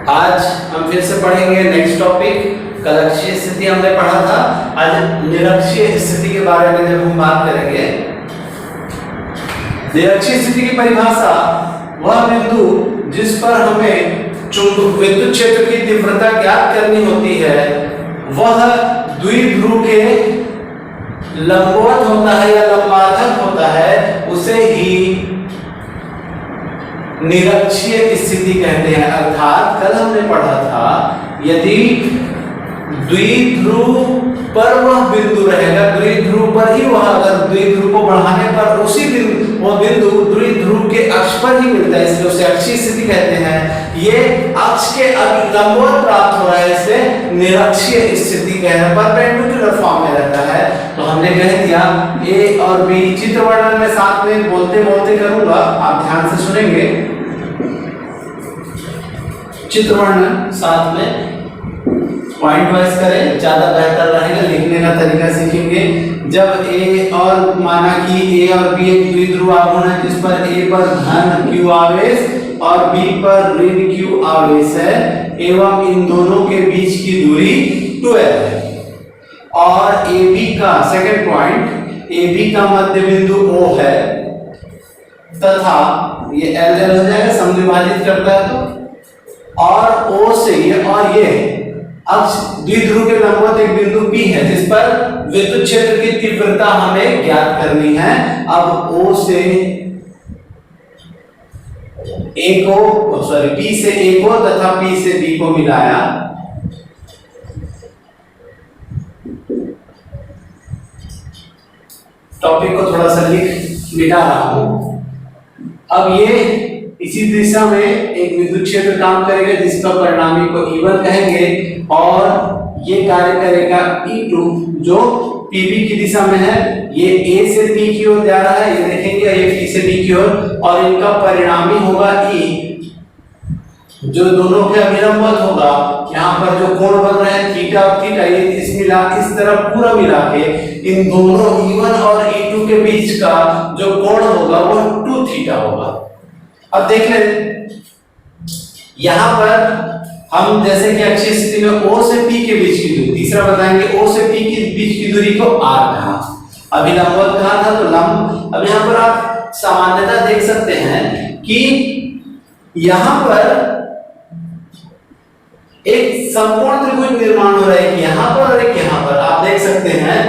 आज हम फिर से पढ़ेंगे नेक्स्ट टॉपिक। कल अक्षीय स्थिति हमने पढ़ा था, आज निरक्षीय स्थिति के बारे में जब हम बात करेंगे। निरक्षीय स्थिति की परिभाषा वह बिंदु जिस पर हमें विद्युत क्षेत्र की तीव्रता ज्ञात करनी होती है वह द्विध्रुव के लंबवत होता है या लंबाधक होता है, उसे ही निरक्षीय स्थिति कहते हैं। अर्थात कल हमने पढ़ा था यदि द्विध्रुव पर वह बिंदु रहेगा, द्विध्रुव पर ही वह, अगर द्विध्रुव को बढ़ाने पर उसी वह बिंदु द्विध्रुव के अक्ष पर ही मिलता है, इसलिए उसे अक्षीय स्थिति कहते हैं। ये अक्ष के लंबवत प्राप्त हो रहा है, इसे निरक्षीय स्थिति कहते हैं, परपेंडिकुलर फॉर्म में रहता है। तो हमने कह दिया ए और बी चित्र वर्णन में साथ में बोलते बोलते करूंगा, आप ध्यान से सुनेंगे। चित्र वर्णन साथ में पॉइंट वाइज करें, ज्यादा बेहतर रहेगा, लिखने का तरीका सीखेंगे। जब ए और माना कि ए और बी एक द्विध्रुव आघूर्ण है जिस पर ए पर धन q आवेश और बी पर ऋण q आवेश है एवं इन दोनों के बीच की दूरी 12 है और AB का सेकंड पॉइंट, AB का मध्य बिंदु O है तथा ये LL हो जाएगा, समद्विभाजित करता है तो, और O से ये और ये अक्ष द्विध्रुव के लंबवत एक बिंदु P है जिस पर विद्युत क्षेत्र की तीव्रता हमें ज्ञात करनी है। अब O से A को P से A को तथा P से B को मिलाया, टॉपिक को थोड़ा सा मिटा रहा हूं। अब ये इसी दिशा में एक विद्युत क्षेत्र काम करेगा जिसका परिणामी को E1 कहेंगे और ये कार्य करेगा E2 जो PB की दिशा में है। ये A से P की ओर जा रहा है, ये देखेंगे, ये P से B की ओर, और इनका परिणामी होगा E जो दोनों के अभिलंबवत होगा। यहाँ पर जो कोण बन रहे हैं थीटा और थीटा, ये इस तरफ पूरा मिला के इन दोनों E1 और E2 के बीच का जो कोण होगा वो 2 थीटा होगा। अब देख लें, यहां पर हम जैसे कि अक्षीय स्थिति में O से P के बीच की दूरी, तीसरा बताएंगे O से P के बीच की दूरी को R कहा, अभिलंबवत कहा था तो लंब। अब यहां पर आप सामान्यता देख सकते हैं कि यहां पर एक समकोण त्रिभुज निर्माण हो रहा है, यहां पर और एक यहां पर। आप देख सकते हैं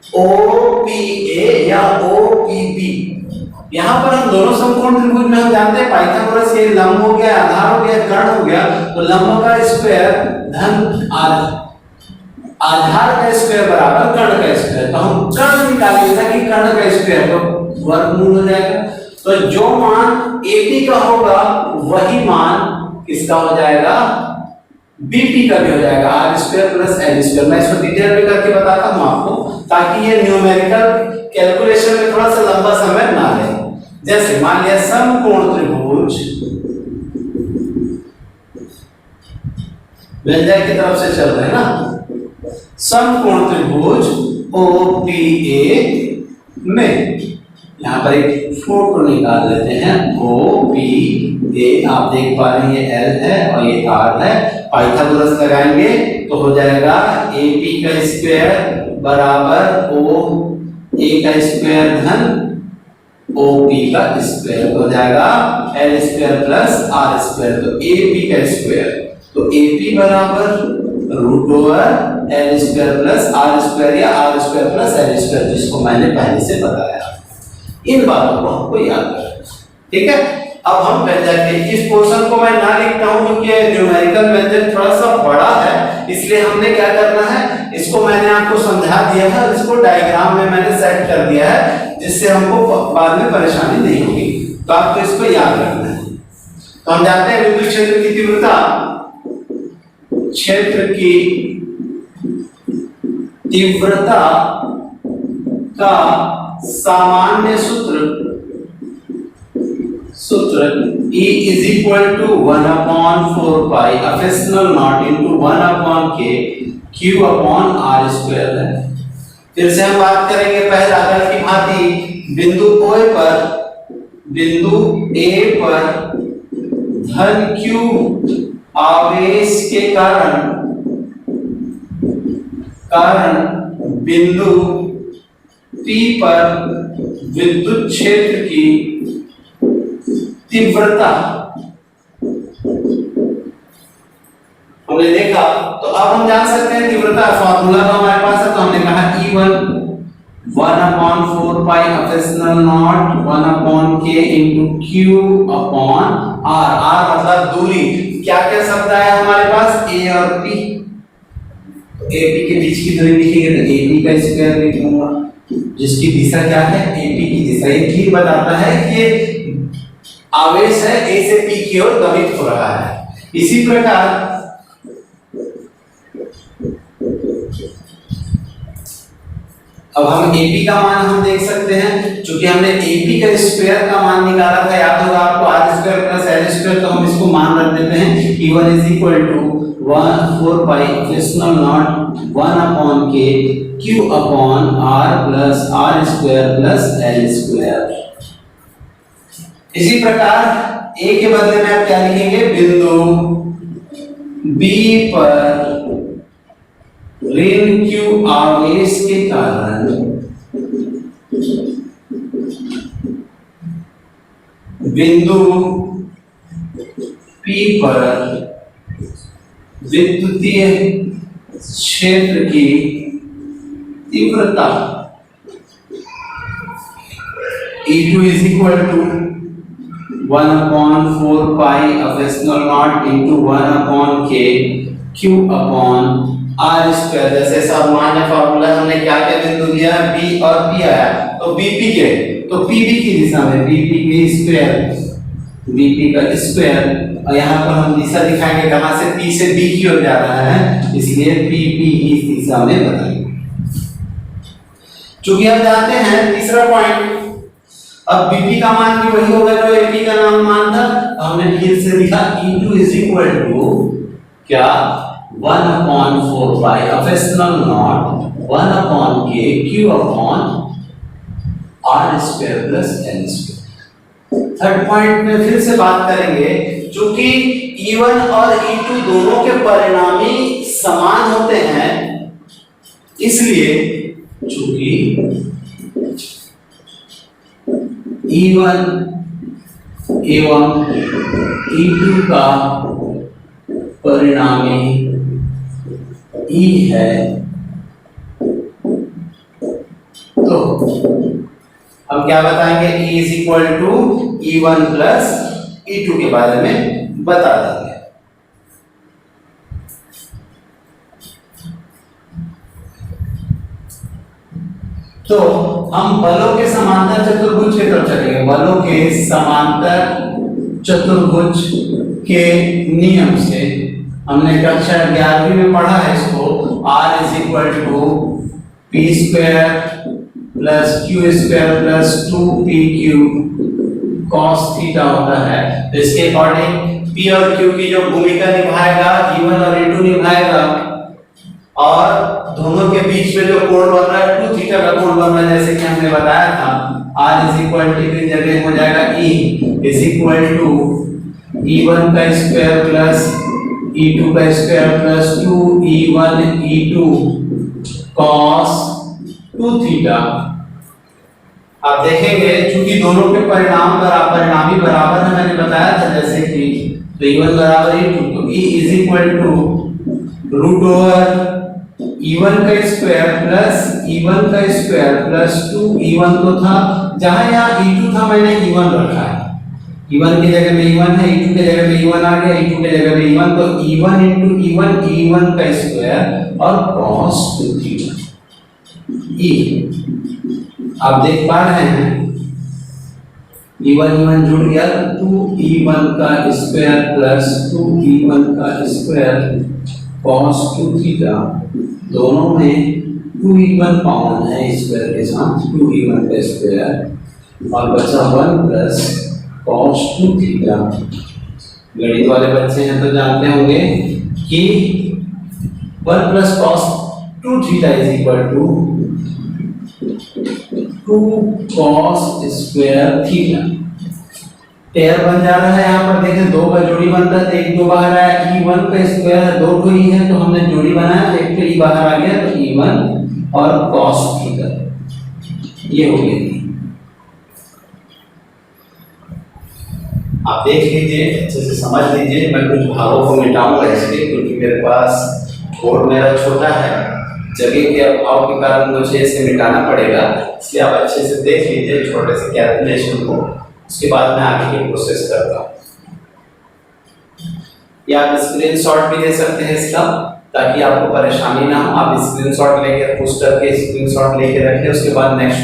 OPA या OPB, यहां पर हम दोनों समकोण त्रिभुज में हम जानते हैं पाइथागोरस, ये लंब हो गया, आधार हो गया, कर्ण हो गया, तो लंब का स्क्वायर धन आधार का स्क्वायर बराबर कर्ण का स्क्वायर। तो हम कर्ण निकालेंगे कि कर्ण का स्क्वायर तो वर्गमूल हो जाएगा। तो जो मान AB का होगा वही मान किसका हो जाएगा, BP का भी हो जाएगा, R square plus L square. मैं इसको डिटेल में करके बताता हूं आपको ताकि ये न्यूमेरिकल कैलकुलेशन में थोड़ा सा लंबा समय ना ले। जैसे मान लिया समकोण त्रिभुज व्यंजक की तरफ से चल रहे हैं ना, समकोण त्रिभुज OPA में यहां पर एक फोटो निकाल लेते हैं। OPA आप देख पा रहे हैं ये L है और ये R है, पाइथागोरस लगाएंगे तो हो जाएगा AP का स्क्वायर बराबर OA का स्क्वायर धन OP का स्क्वायर हो जाएगा L square plus R square. तो AP का स्क्वायर तो AP बराबर root over L square plus R square या R square plus L square, जिसको मैंने पहले से बताया। इन बातों को हमको याद रखना, ठीक है। अब हम व्यंजक के इस पोर्शन को मैं ना लिखता हूं क्योंकि न्यूमेरिकल व्यंजक थोड़ा सा बड़ा है, इसलिए हमने क्या करना है, इसको मैंने आपको समझा दिया है, इसको डायग्राम में मैंने सेट कर दिया है जिससे हमको बाद में परेशानी नहीं होगी। तो आपको इसको याद रखना है। तो हम जानते हैं विद्युत क्षेत्र की तीव्रता, क्षेत्र की तीव्रता का सामान्य सूत्र E is equal to 1/4 pi FSNL naught into 1/k Q upon R square है। फिर से हम बात करेंगे पहला अगर की भांति बिंदु A पर धन Q आवेश के कारण बिंदु P पर विद्युत क्षेत्र की तीव्रता हमने देखा। तो अब हम जान सकते हैं तीव्रता फॉर्मूला तो हमारे पास है, तो हमने कहा E1 1/4 pi epsilon naught 1/k into Q upon R। R मतलब दूरी। क्या क्या शब्द आया हमारे पास? A और P। तो AP के बीच की दूरी लिखेंगे तो AP का स्क्वायर लिखूंगा, जिसकी दिशा क्या है? AP की दिशा। ये क्लियर बताता है कि ये आवेश है A से P की ओर गमित हो रहा है। इसी प्रकार अब हम AP का मान हम देख सकते हैं, क्योंकि हमने AP का स्क्वायर का मान निकाला था, याद होगा आपको, R square plus L square, तो हम इसको मान रख देते हैं E1 is equal to 1/4 pi epsilon naught 1/k Q upon R plus R square plus L square. इसी प्रकार A के बदले में आप क्या लिखेंगे? बिंदु B पर ऋण Q आवेश के कारण बिंदु P पर विद्युतीय क्षेत्र की तीव्रता E2 is equal to 1/4 pi epsilon naught into 1/k Q upon R square. जैसे सामान्य फार्मूला हमने क्या क्या बिंदु दिया है? B और P आया, तो BP के, तो PB की दिशा में BP के स्क्वायर, BP का स्क्वायर, और यहाँ पर हम दिशा दिखाएंगे कहाँ से? P से B की ओर जा रहा है, इसलिए PP इस दिशा में बताएंगे। चूंकि हम जानते हैं तीसरा पॉइंट, अब BP का मान भी वही होगा जो AP का नाम मान था, हमने फिर से लिखा E2 इज इक्वल टू क्या? 1/4 pi epsilon naught 1/k Q upon R square plus L square। Third point में फिर से बात करेंगे, चूंकि E1 और E2 दोनों के परिणामी समान होते हैं, इसलिए चूंकि E1 एवं E2 का परिणामी E है, तो हम क्या बताएंगे? E is equal to E1 plus E2 के बारे में बता देंगे। तो हम बलों के समांतर चतुर्भुज की तरफ चलेंगे। बलों के समांतर चतुर्भुज के नियम से हमने कक्षा 11वीं में पढ़ा है इसको। R is equal to P square plus Q square plus 2PQ cos theta होता है। तो इसके अकॉर्डिंग P और Q की जो भूमिका निभाएगा E1 और E2 निभाएगा, और दोनों के बीच में जो कोण बन रहा है 2 थीटा का कोण बन रहा है, जैसे कि हमने बताया था। R इज इक्वल टू की जगह हो जाएगा E is equal to E1 का स्क्वायर प्लस E2 का square plus 2E1 E2 cos 2 theta. आप देखेंगे चूंकि दोनों के परिणामी बराबर है, मैंने बताया था जैसे कि, तो E1 बराबर E2, तो E is equal to root over E1 का स्क्वायर प्लस E1 का स्क्वायर प्लस 2E1 तो था, जहां यहाँ E2 था मैंने E1 रखा है। E1 की जगह में E1 है, E2 की जगह में E1 आ गया, E2 की जगह में E1, तो E1 into E1 E1 का स्क्वायर और cos 2 थीटा। E आप देख पा रहे हैं E1 जुड़ गया, 2E1 का स्क्वायर प्लस 2E1 का स्क्वायर cos 2 थीटा, दोनों में 2E1 कॉमन है स्क्वायर के साथ, 2E1 का स्क्वायर और बचा 1 प्लस cos 2 थीटा। गणित वाले बच्चे हैं तो जानते होंगे कि 1 plus cos 2 theta is equal to 2 cos square theta. Pair बन जा रहा है। यहाँ पर देखें दो का जोड़ी बन रहा है, तो एक दो बाहर आया, e1 का स्क्वायर है, दो को ही है तो हमने जोड़ी बनाया, तो एक तो e बाहर आ गया, तो e1 और cos थीटा ये हो गया। आप देख लीजिए, अच्छे से समझ लीजिए। मैं कुछ भागों को मिटाऊंगा इसलिए क्योंकि मेरे पास बोर्ड मेरा छोटा है, जगह के अभाव के कारण मुझे इसे मिटाना पड़ेगा, इसलिए आप अच्छे से देख लीजिए छोटे से कैलकुलेशन को, उसके बाद मैं आगे की प्रोसेस करता हूँ। या आप स्क्रीनशॉट भी ले सकते हैं इसका, ताकि आपको परेशानी ना हो। आप स्क्रीनशॉट लेके पुश करके स्क्रीनशॉट लेके रखें, उसके बाद नेक्स्ट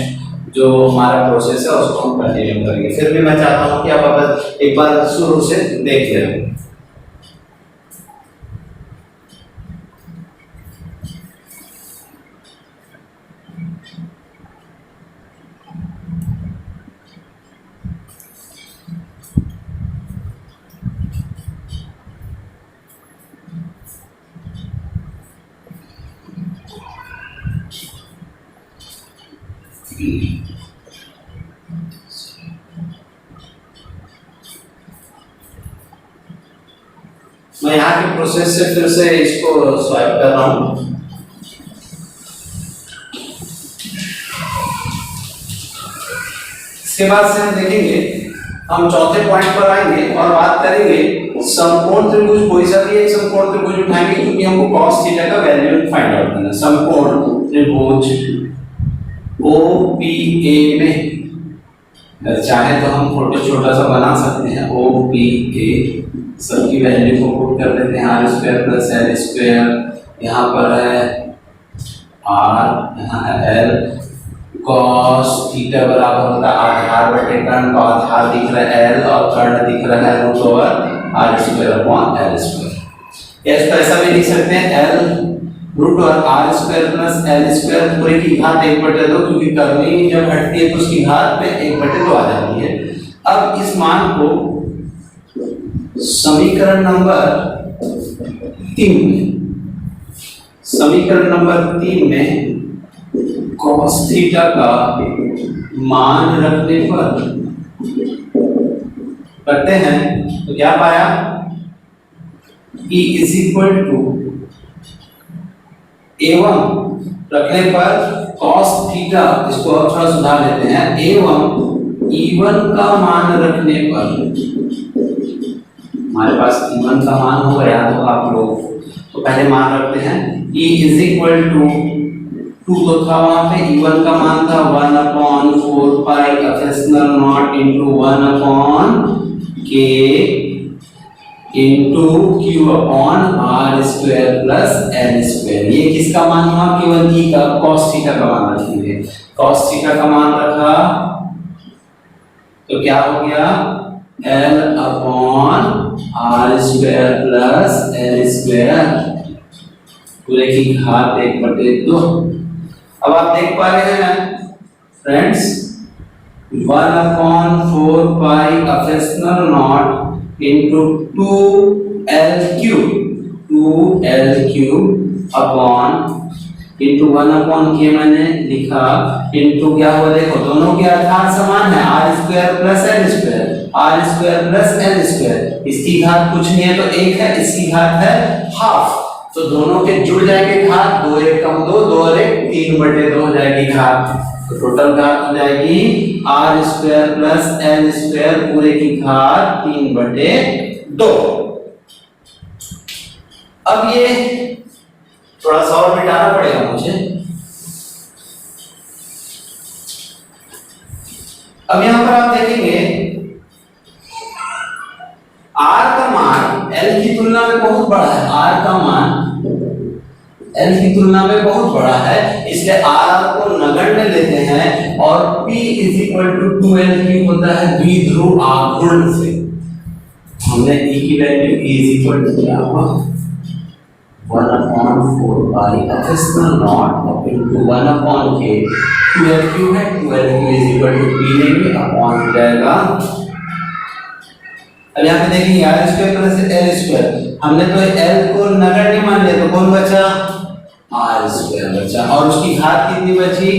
जो हमारा प्रोसेस है उसको हम कंटिन्यू करेंगे। फिर भी मैं चाहता हूँ कि आप अगर एक बार शुरू से देख लें। मैं यहाँ के प्रोसेस से फिर से इसको स्वाइप कर रहा हूँ। इसके बाद से हम देखेंगे, हम चौथे पॉइंट पर आएंगे और बात करेंगे समकोण त्रिभुज। कोई सा भी एक समकोण त्रिभुज उठाएंगे क्योंकि हमको cos थीटा का वैल्यू फाइंड आउट करना है। समकोण त्रिभुज OPA में चाहे तो हम फोटो छोटा सा बना सकते हैं। OPA सबकी वैल्यू को पुट कर देते हैं, r square plus l square, यहाँ पर है r, यहाँ है l। cos थीटा बराबर होता है आधार बटे कर्ण, तो आधार दिख रहा है l और कर्ण दिख रहा है root over r square upon l square. या इसको ऐसा भी लिख सकते हैं l root over r square plus l square पूरे की घात 1/2, क्योंकि करनी जब घटती है तो उसकी घात पे 1/2 आ जाती है। अब इस मान को समीकरण नंबर 3 में cos थीटा का मान रखने पर करते हैं तो क्या पाया, E इज इक्वल टू एवं रखने पर cos थीटा, इसको अब थोड़ा सुधार लेते हैं, एवं E1 का मान रखने पर, हमारे पास E1 का मान हो गया तो आप लोग तो पहले मान रखते हैं E इज इक्वल टू 2 तो था वहां पे, E1 का मान था 1/4 pi fractional naught into 1/k into q upon r square plus l square. ये किसका मान हुआ, केवल E का, cos थीटा का मान रखेंगे। cos थीटा का मान रखा तो क्या हो गया, l upon r square plus l square पूरे की घात 1/2। अब आप देख पा रहे हैं friends, 1/4 pi fractional naught into 2l cube upon into 1/k मैंने लिखा, इनटू क्या हुआ देखो, दोनों के आधार समान है, r square plus l square, r square plus l square. इसकी घात कुछ नहीं है तो 1 है, इसकी घात है हाफ, तो दोनों के जुड़ जाएंगे घात, 2 1 कम 2, 2 और 1 3/2 हो जाएगी घात, तो टोटल घात हो जाएगी r square plus l square पूरे की घात 3/2। अब ये थोड़ा सा और मिटाना पड़ेगा मुझे। अब यहां पर आप देखेंगे r का मान l की तुलना में बहुत बड़ा है, r का मान l की तुलना में बहुत बड़ा है, इसलिए r को नगण्य लेते हैं और p is equal to 2l cube होता है द्विध्रुव आघूर्ण से। हमने e की value e is equal to क्या हुआ, 1/4 pi fractional naught into 1/k, 2l cube है, 2l cube is equal to p लेंगे अपॉन हो जाएगा। अब यहाँ पे देखेंगे r square plus l square, हमने तो l को नगण्य मान लिया तो कौन बचा, आर स्क्वायर बचा, और उसकी घात कितनी बची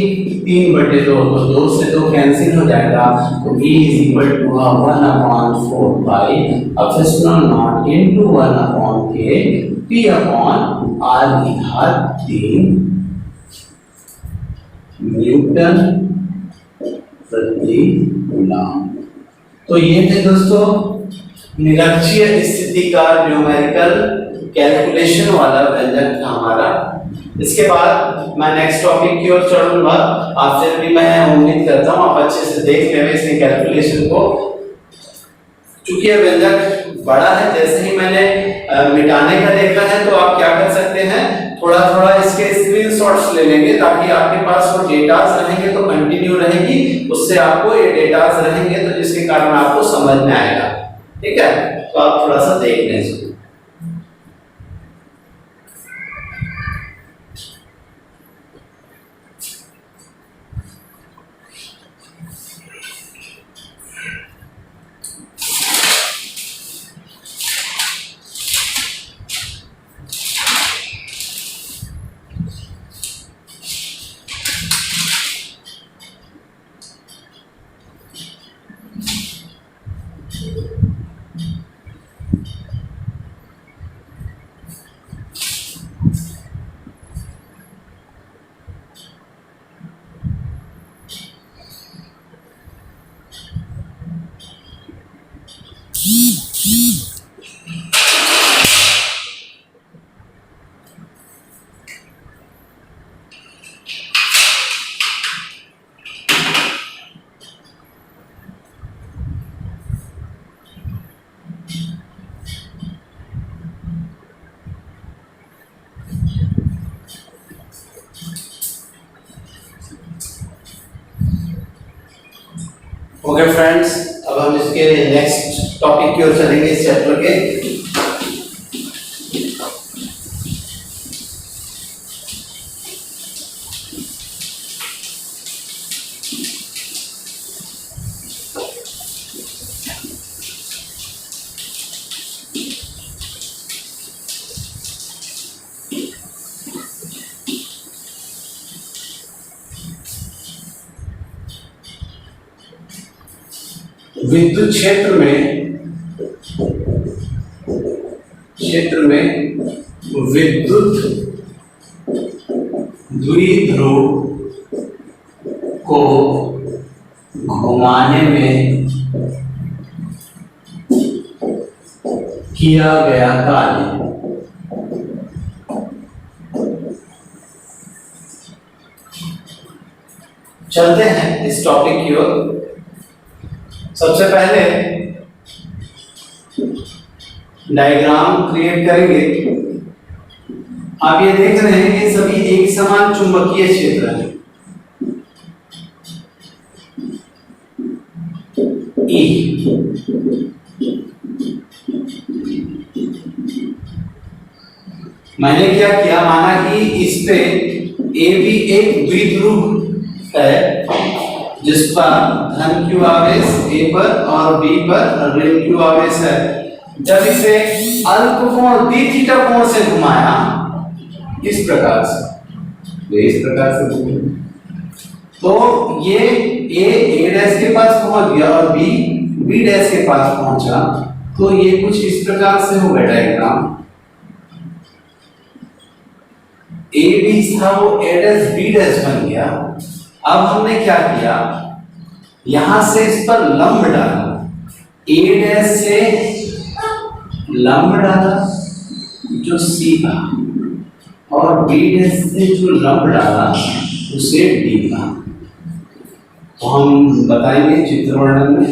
3/2, तो 2 से 2 कैंसिल हो जाएगा, तो e is equal to 1/4 pi epsilon naught into 1/k p upon r की घात 3 न्यूटन प्रति कूलम। तो ये थे दोस्तों निरक्षीय स्थिति का न्यूमेरिकल कैलकुलेशन वाला व्यंजक था हमारा। इसके बाद मैं नेक्स्ट टॉपिक की ओर चलूंगा। आपसे भी मैं उम्मीद करता हूं आप अच्छे से देख लेंगे इसके कैलकुलेशन को। चूंकि यह व्यंजक बड़ा है, जैसे ही मैंने मिटाने का देखा है तो आप क्या कर सकते हैं, थोड़ा थोड़ा इसके स्क्रीनशॉट्स ले लेंगे ताकि आपके पास वो डेटास रहेंगे तो कंटिन्यू रहेगी, उससे आपको ये डेटास रहेंगे तो जिसके कारण आपको समझ में आएगा। ठीक है, तो आप थोड़ा सा देख लें इसको। ओके फ्रेंड्स, अब हम इसके नेक्स्ट टॉपिक की ओर चलेंगे इस चैप्टर के। विद्युत क्षेत्र में विद्युत द्विध्रुव को घुमाने में किया गया कार्य चलते हैं इस टॉपिक की ओर। सबसे पहले डायग्राम क्रिएट करेंगे। आप ये देख रहे हैं कि सभी एक समान चुंबकीय क्षेत्र है। E मैंने क्या किया, माना कि इस पे ए भी एक द्विध्रुव है जिसका धन q आवेश A पर और B पर ऋण q आवेश है। जब इसे अल्प कोण d थीटा कोण से घुमाया इस प्रकार से तो ये A डैश के पास पहुंच गया और B डैश के पास पहुंचा, तो ये कुछ इस प्रकार से होगा डायग्राम। A B था वो A डैश B डैश बन गया। अब हमने क्या किया, यहां से इस पर लंब डाला, A डैश से लंब डाला जो सीधा, और B डैश से जो लंब डाला उसे D का। तो हम बताएंगे चित्र वर्णन में,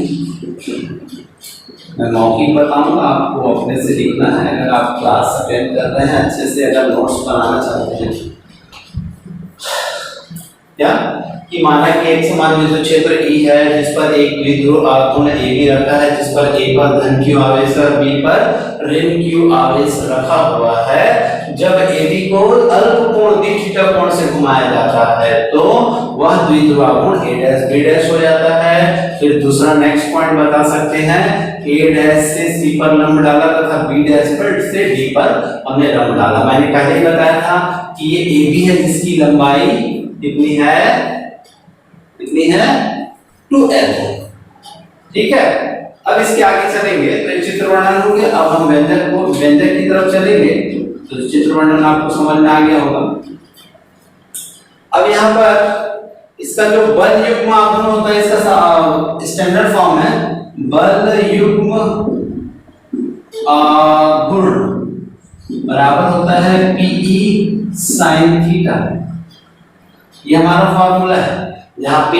मैं मौखिक बताऊंगा, आपको अपने से लिखना है। अगर आप क्लास अटेंड कर रहे हैं अच्छे से, अगर नोट्स बनाना चाहते हैं, क्या कि माना कि एक समान विद्युत क्षेत्र E है जिस पर एक द्विध्रुव आघूर्ण AB रखा है, जिस पर A पर धन q आवेश और B पर ऋण q आवेश रखा हुआ है। जब AB को अल्प कोण d थीटा कोण से घुमाया जाता है तो वह द्विध्रुव आघूर्ण A डैश B डैश हो जाता है। फिर दूसरा नेक्स्ट पॉइंट बता सकते हैं ए डैश से सी पर लंब डाला तथा बी डैश पर से डी पर हमने लंब डाला। मैंने पहले ही बताया था कि ये ए बी है जिसकी लंबाई कितनी है 2l। ठीक है, अब इसके आगे चलेंगे तो चित्र वर्णन होंगे। अब हम व्यंजक की तरफ चलेंगे तो चित्र वर्णन आपको समझ में आ गया होगा। अब यहाँ पर इसका जो बल युग्म आघूर्ण होता है इसका स्टैंडर्ड फॉर्म है बल युग्म आघूर्ण बराबर होता है Pe sin थीटा। ये हमारा फॉर्मूला है जहाँ P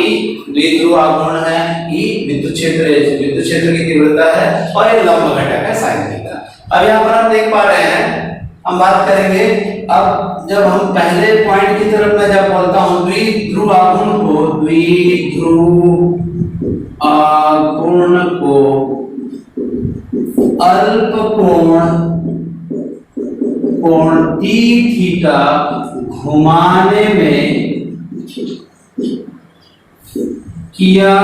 द्विध्रुव आघूर्ण है, E विद्युत क्षेत्र की तीव्रता है और ये लंब घटक है sin थीटा। अब यहाँ पर हम देख पा रहे हैं, हम बात करेंगे अब जब हम पहले पॉइंट की तरफ मैं जब बोलता हूँ द्विध्रुव आघूर्ण को अल्प कोण T थीटा घुमाने में किया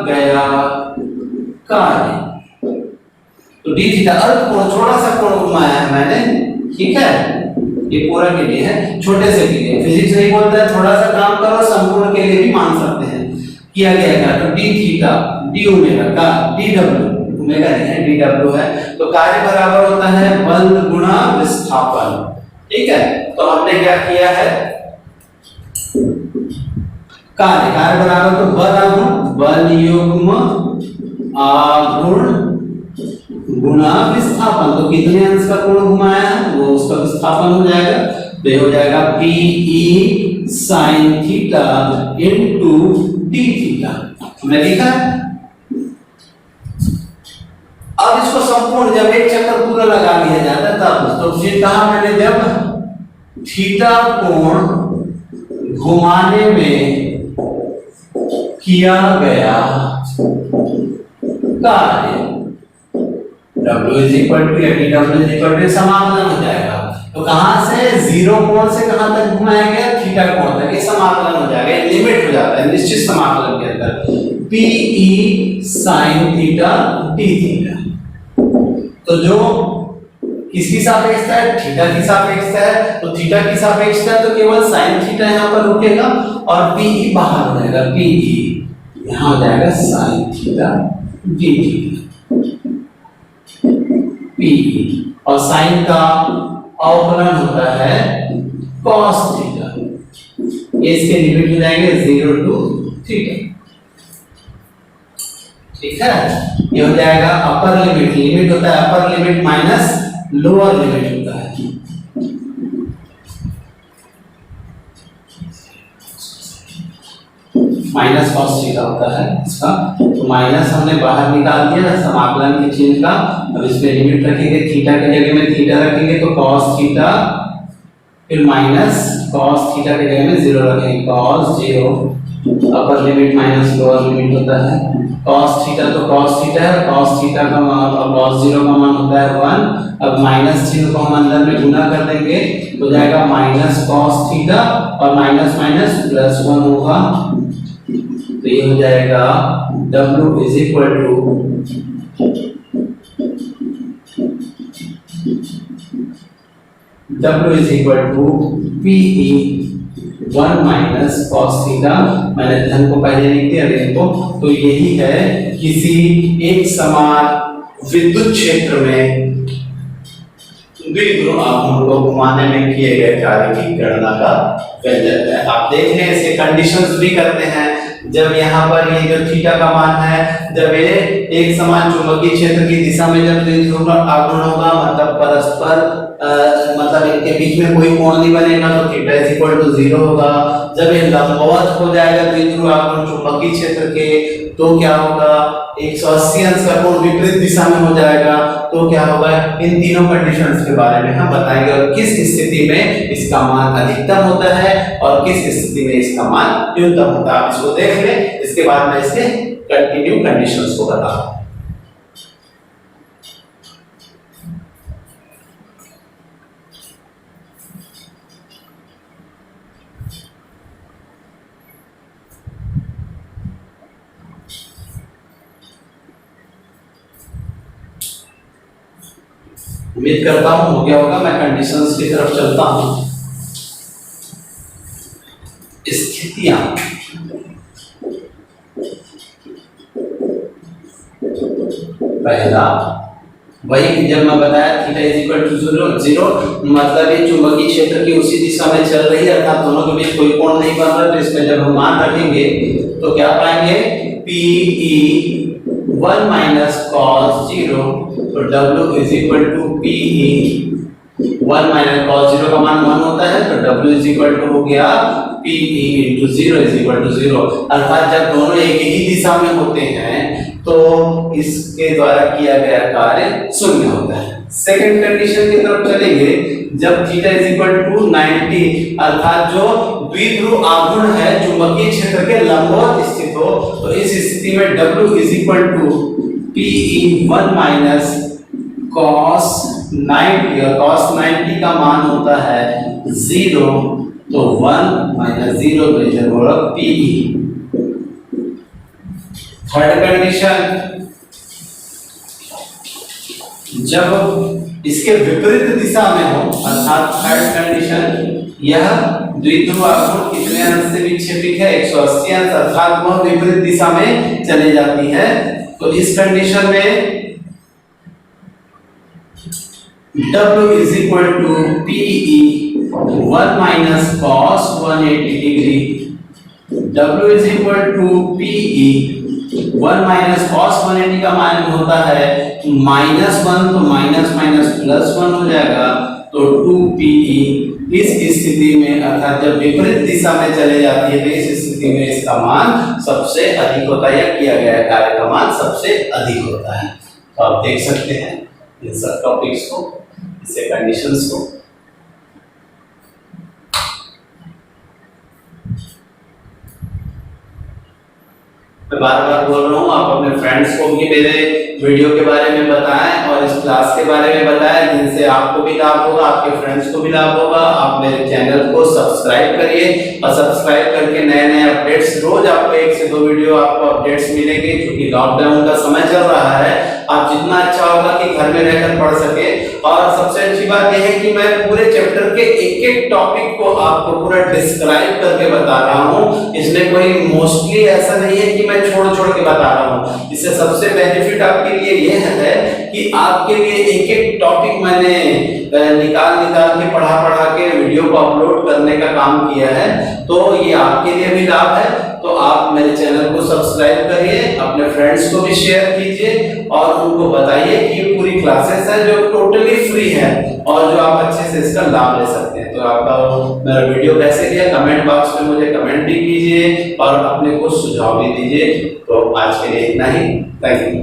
गया कार्य। तो डी थीटा अल्प कोण छोटा सा कोण घुमाया है मैंने, ठीक है, ये पूरा के लिए है, छोटे से के लिए। फिजिक्स नहीं बोलता है थोड़ा सा काम करो, संपूर्ण के लिए भी मान सकते हैं। किया गया क्या, तो डी थीटा डी ओमेगा का डी डब्ल्यू, ओमेगा नहीं है डी डब्ल्यू है, तो कार्य बराबर होता है बल गुणा विस्थापन। ठीक है, तो हमने क्या किया है, कार्य बराबर तो बल युग्म आघूर्ण गुणा विस्थापन। तो कितने अंश का कोण घुमाया है वो उसका विस्थापन हो जाएगा, तो ये हो जाएगा Pe sin theta into d theta. हमने लिखा है। अब इसको संपूर्ण जब एक चक्कर पूरा लगा लिया जाता है तब तो फिर कहा मैंने जब थीटा कोण घुमाने में किया गया कार्य W is equal to W is equal to समाकलन हो जाएगा। तो कहां से जीरो कोण से कहां तक घुमाया गया, थीटा कोण तक, ये समाकलन हो जाएगा, लिमिट हो जाता है निश्चित समाकलन के अंदर Pe sin theta d theta. तो जो किसकी सापेक्षता है, थीटा की सापेक्षता है, तो थीटा की सापेक्षता है तो केवल sin थीटा यहां पर रुकेगा और Pe बाहर हो जाएगा, Pe यहां हो जाएगा sin theta d theta Pe, और साइन का अवकलन होता है cos थीटा। ये इसके लिमिट हो जाएंगे 0 टू थीटा। ठीक है, ये हो जाएगा अपर लिमिट होता है upper limit minus lower limit होता है। माइनस cos थीटा होता है इसका, तो माइनस हमने बाहर निकाल दिया समाकलन के चिन्ह का। अब इसमें लिमिट रखेंगे, थीटा की जगह में थीटा रखेंगे तो cos थीटा, फिर माइनस cos थीटा की जगह में 0 रखेंगे, cos 0 upper limit minus lower limit होता है। cos थीटा तो cos थीटा है, cos थीटा का cos 0 का मान होता है 1। अब माइनस चिन्ह को हम अंदर में गुना कर देंगे, हो जाएगा माइनस cos थीटा और माइनस माइनस प्लस 1 होगा, तो ये हो जाएगा W is equal to Pe 1 minus cos theta. मैंने धन को पहले लिख दिया ऋण को, तो यही है किसी एक समान विद्युत क्षेत्र में द्विध्रुव आघूर्ण को घुमाने में किए गए कार्य की गणना का व्यंजक है। आप देख रहे हैं इसके कंडीशंस भी करते हैं। जब यहाँ पर ये जो थीटा का मान है, जब ये एक समान चुंबकीय क्षेत्र की दिशा में जब द्विध्रुव आघूर्ण होगा, मतलब परस्पर मतलब इनके बीच में कोई कोण नहीं बनेगा, तो थीटा इज इक्वल टू 0 होगा। जब ये लंबवत हो जाएगा द्विध्रुव आघूर्ण चुंबकीय क्षेत्र के, तो क्या होगा, 180 अंश का कोण विपरीत दिशा में हो जाएगा, तो क्या होगा। इन तीनों कंडीशंस के बारे में हम बताएंगे और किस स्थिति में इसका मान अधिकतम होता है और किस स्थिति में इसका मान न्यूनतम होता है। आप इसको देख लें, इसके बाद मैं इसके कंटिन्यू कंडीशंस को बताऊंगा। उम्मीद करता हूं हो गया होगा। मैं कंडीशंस की तरफ चलता हूं। स्थितियां, पहला वही जब मैं बताया थीटा इज इक्वल टू 0 मतलब ये चुंबकीय क्षेत्र की उसी दिशा में चल रही है, अर्थात दोनों के बीच कोई कोण नहीं बन रहा। तो इसमें जब हम मान रखेंगे तो क्या पाएंगे, PE 1 माइनस cos 0, तो W is equal to PE 1 minus cos 0 का मान 1 होता है, तो W इज इक्वल टू हो गया PE into 0 is equal to 0। अर्थात जब दोनों एक ही दिशा में होते हैं तो इसके द्वारा किया गया कार्य शून्य होता है। सेकंड कंडीशन की तरफ चलेंगे, जब थीटा इज इक्वल टू 90 अर्थात जो द्विध्रुव आघूर्ण है चुंबकीय क्षेत्र के लंबवत स्थित हो, तो इस स्थिति में W is equal to PE 1 minus cos 90, और cos 90 का मान होता है 0, तो 1 माइनस 0 तो इधर होगा PE। थर्ड कंडीशन, जब इसके विपरीत दिशा में हो, अर्थात थर्ड कंडीशन यह द्विध्रुव आघूर्ण कितने अंश से विक्षेपित है, 180 अंश, अर्थात वह विपरीत दिशा में चले जाती है। तो इस कंडीशन में W is equal to PE 1 minus cos 180 degree, W is equal to PE 1 minus cos 180 का मान होता है -1, तो माइनस माइनस प्लस 1 हो जाएगा, तो 2PE। इस स्थिति में अर्थात जब विपरीत दिशा में चले जाती है तो इस स्थिति में इसका मान सबसे अधिक होता है, या किया गया कार्य का मान सबसे अधिक होता है। तो आप देख सकते हैं इन सब टॉपिक्स को, इससे कंडीशंस को। मैं बार-बार बोल रहा हूँ, आप अपने फ्रेंड्स को भी मेरे वीडियो के बारे में बताएं और इस क्लास के बारे में बताएं, जिनसे आपको भी लाभ होगा, आपके फ्रेंड्स को भी लाभ होगा। आप मेरे चैनल को सब्सक्राइब करिए और सब्सक्राइब करके नए-नए अपडेट्स, रोज आपको 1 से 2 वीडियो आपको अपडेट्स मिलेंगे, क्योंकि लॉकडाउन का समय चल रहा है। आप जितना अच्छा होगा कि घर में रहकर पढ़ सके। और सबसे अच्छी बात यह है कि मैं पूरे चैप्टर के एक-एक टॉपिक को आपको पूरा डिस्क्राइब करके बता रहा हूँ। इसमें कोई मोस्टली ऐसा नहीं है कि मैं छोड़-छोड़ के बता रहा हूँ। इससे सबसे बेनिफिट आपके लिए यह है कि आपके लिए एक-एक टॉपिक मैंने निकाल के पढ़ा के वीडियो को अपलोड करने का काम किया है, तो ये आपके लिए भी लाभ है। तो आप मेरे चैनल को सब्सक्राइब करिए, अपने फ्रेंड्स को भी शेयर कीजिए और उनको बताइए कि ये पूरी क्लासेस है जो टोटली फ्री है और जो आप अच्छे से इसका लाभ ले सकते हैं। तो आपका मेरा वीडियो कैसे गया कमेंट बॉक्स में मुझे कमेंट भी कीजिए और अपने कुछ सुझाव भी दीजिए। तो आज के लिए इतना ही, थैंक यू।